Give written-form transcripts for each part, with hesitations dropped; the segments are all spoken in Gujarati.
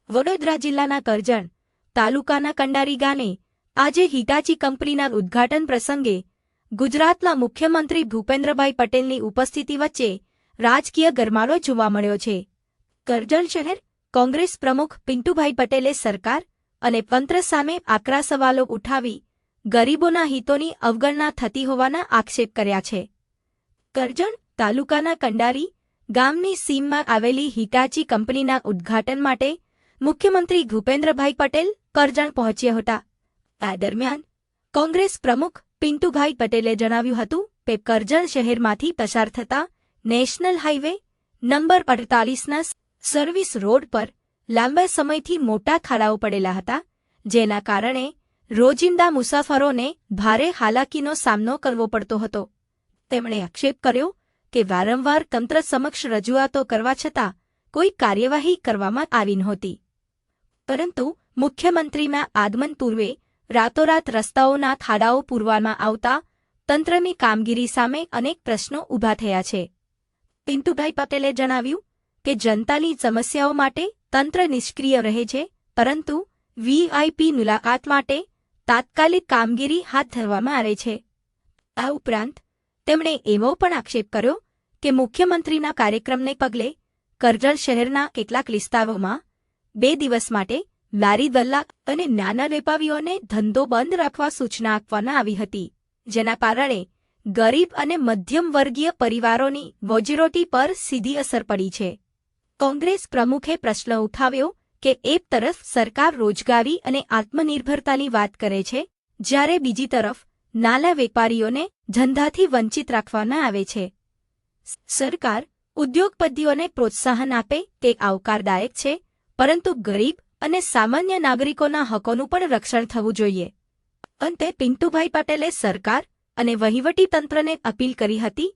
વડોદરા જિલ્લાના કરજણ તાલુકાના કંડારી ગામે આજે હિટાચી કંપનીના ઉદ્ઘાટન પ્રસંગે ગુજરાતના મુખ્યમંત્રી ભૂપેન્દ્રભાઈ પટેલની ઉપસ્થિતિ વચ્ચે રાજકીય ગરમાળો જોવા મળ્યો છે। કરજણ શહેર કોંગ્રેસ પ્રમુખ પિન્ટુભાઈ પટેલે સરકાર અને તંત્ર સામે આકરા સવાલો ઉઠાવી ગરીબોના હિતોની અવગણના થતી હોવાના આક્ષેપ કર્યા છે। કરજણ તાલુકાના કંડારી ગામની સીમમાં આવેલી હિટાચી કંપનીના ઉદ્ઘાટન માટે મુખ્યમંત્રી ભૂપેન્દ્રભાઈ પટેલ કરજણ પહોંચ્યા હતા। આ દરમિયાન કોંગ્રેસ પ્રમુખ પિન્ટુભાઈ પટેલે જણાવ્યું હતું કે કરજણ શહેરમાંથી પસાર થતા નેશનલ હાઇવે નંબર 48ના સર્વિસ રોડ પર લાંબા સમયથી મોટા ખાડાઓ પડેલા હતા, જેના કારણે રોજિંદા મુસાફરોને ભારે હાલાકીનો સામનો કરવો પડતો હતો। તેમણે આક્ષેપ કર્યો કે વારંવાર તંત્ર સમક્ષ રજૂઆતો કરવા છતાં કોઈ કાર્યવાહી કરવામાં આવી નહોતી, પરંતુ મુખ્યમંત્રીના આગમન પૂર્વે રાતોરાત રસ્તાઓના ખાડાઓ પૂરવામાં આવતા તંત્રની કામગીરી સામે અનેક પ્રશ્નો ઊભા થયા છે। પિન્ટુભાઈ પટેલે જણાવ્યું કે જનતાની સમસ્યાઓ માટે તંત્ર નિષ્ક્રિય રહે છે, પરંતુ વીઆઈપી મુલાકાત માટે તાત્કાલિક કામગીરી હાથ ધરવામાં આવે છે। આ ઉપરાંત તેમણે એવો પણ આક્ષેપ કર્યો કે મુખ્યમંત્રીના કાર્યક્રમને પગલે કરજણ શહેરના કેટલાક વિસ્તારોમાં 2 દિવસ માટે લારી દલ્લા અને નાના વેપારીઓને ધંધો બંધ રાખવા સૂચના આપવામાં આવી હતી, જેના કારણે ગરીબ અને મધ્યમ વર્ગીય પરિવારોની રોજીરોટી પર સીધી અસર પડી છે। કોંગ્રેસ પ્રમુખે પ્રશ્ન ઉઠાવ્યો કે એક તરફ સરકાર રોજગારી અને આત્મનિર્ભરતાની વાત કરે છે, જ્યારે બીજી તરફ નાના વેપારીઓને ધંધાથી વંચિત રાખવામાં આવે છે। સરકાર ઉદ્યોગપતિઓને પ્રોત્સાહન આપે તે આવકારદાયક છે, પરંતુ ગરીબ અને સામાન્ય નાગરિકોના હકોનું પણ રક્ષણ થવું જોઈએ। અંતે પિન્ટુભાઈ પટેલે સરકાર અને વહીવટીતંત્રને અપીલ કરી હતી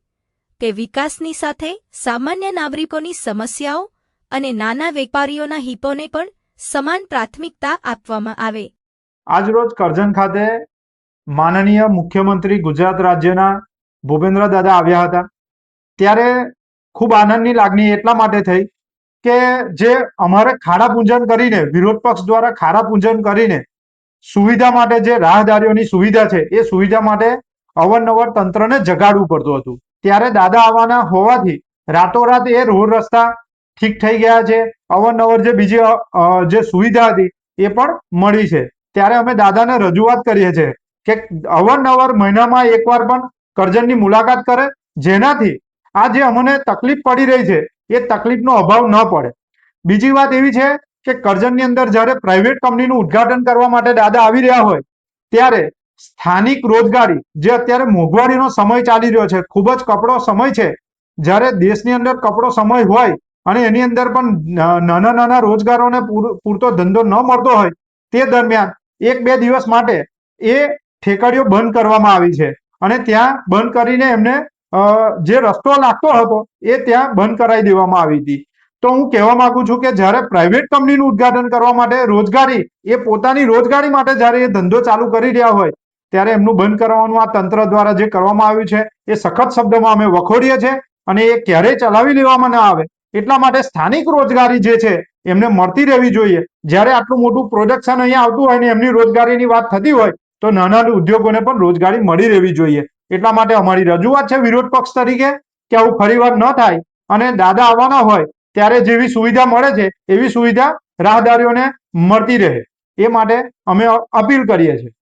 કે વિકાસની સાથે સામાન્ય નાગરિકોની સમસ્યાઓ અને નાના વેપારીઓના હિતોને પણ સમાન પ્રાથમિકતા આપવામાં આવે। આજરોજ કરજણ ખાતે માનનીય મુખ્યમંત્રી ગુજરાત રાજ્યના ભૂપેન્દ્ર દાદા આવ્યા હતા, ત્યારે ખૂબ આનંદની લાગણી એટલા માટે થઈ કે જે અમારે ખાડા પૂજન કરીને, વિરોધ પક્ષ દ્વારા ખાડા પૂજન કરીને સુવિધા માટે જે રાહદારીઓની સુવિધા છે એ સુવિધા માટે અવારનવાર તંત્રને જગાડવું પડતું હતું, ત્યારે દાદા આવવાના હોવાથી રાતોરાત એ રોડ રસ્તા ઠીક થઈ ગયા છે। અવારનવાર જે બીજી જે સુવિધા હતી એ પણ મળી છે। ત્યારે અમે દાદાને રજૂઆત કરીએ છીએ કે અવારનવાર મહિનામાં એકવાર પણ કરજણની મુલાકાત કરે, જેનાથી આ જે અમને તકલીફ પડી રહી છે એ તકલીફનો અભાવ ન પડે। બીજી વાત એવી છે કે કરજણની અંદર જ્યારે પ્રાઇવેટ કંપનીનું ઉદ્ઘાટન કરવા માટે દાદા આવી રહ્યા હોય ત્યારે સ્થાનિક રોજગારી, જે અત્યારે મોંઘવારીનો સમય ચાલી રહ્યો છે, ખૂબ જ કપરો સમય છે, જ્યારે દેશની અંદર કપરો સમય હોય અને એની અંદર પણ નાના નાના રોજગારોને પૂરતો ધંધો ન મળતો હોય, તે દરમિયાન 1-2 દિવસ માટે એ ઠેકડીઓ બંધ કરવામાં આવી છે અને ત્યાં બંધ કરીને એમને જે રસ્તો લાગતો હતો એ ત્યાં બંધ કરાવી દેવામાં આવી હતી। તો હું કહેવા માંગુ છું કે જ્યારે પ્રાઇવેટ કંપનીનું ઉદ્ઘાટન કરવા માટે રોજગારી, એ પોતાની રોજગારી માટે જ્યારે એ ધંધો ચાલુ કરી રહ્યા હોય ત્યારે એમનું બંધ કરવાનું આ તંત્ર દ્વારા જે કરવામાં આવ્યું છે એ સખત શબ્દોમાં અમે વખોડીએ છીએ અને એ ક્યારેય ચલાવી લેવામાં ના આવે। એટલા માટે સ્થાનિક રોજગારી જે છે એમને મળતી રહેવી જોઈએ। જ્યારે આટલું મોટું પ્રોડક્શન અહીંયા આવતું હોય ને એમની રોજગારીની વાત થતી હોય તો નાના ઉદ્યોગોને પણ રોજગારી મળી રહેવી જોઈએ। એટલા માટે અમારી રજૂઆત છે વિરોધ પક્ષ તરીકે કે આવું ફરીવાર ન થાય અને દાદા આવવાના હોય ત્યારે જેવી સુવિધા મળે છે એવી સુવિધા રાહદારીઓને મળતી રહે, એ માટે અમે અપીલ કરીએ છીએ।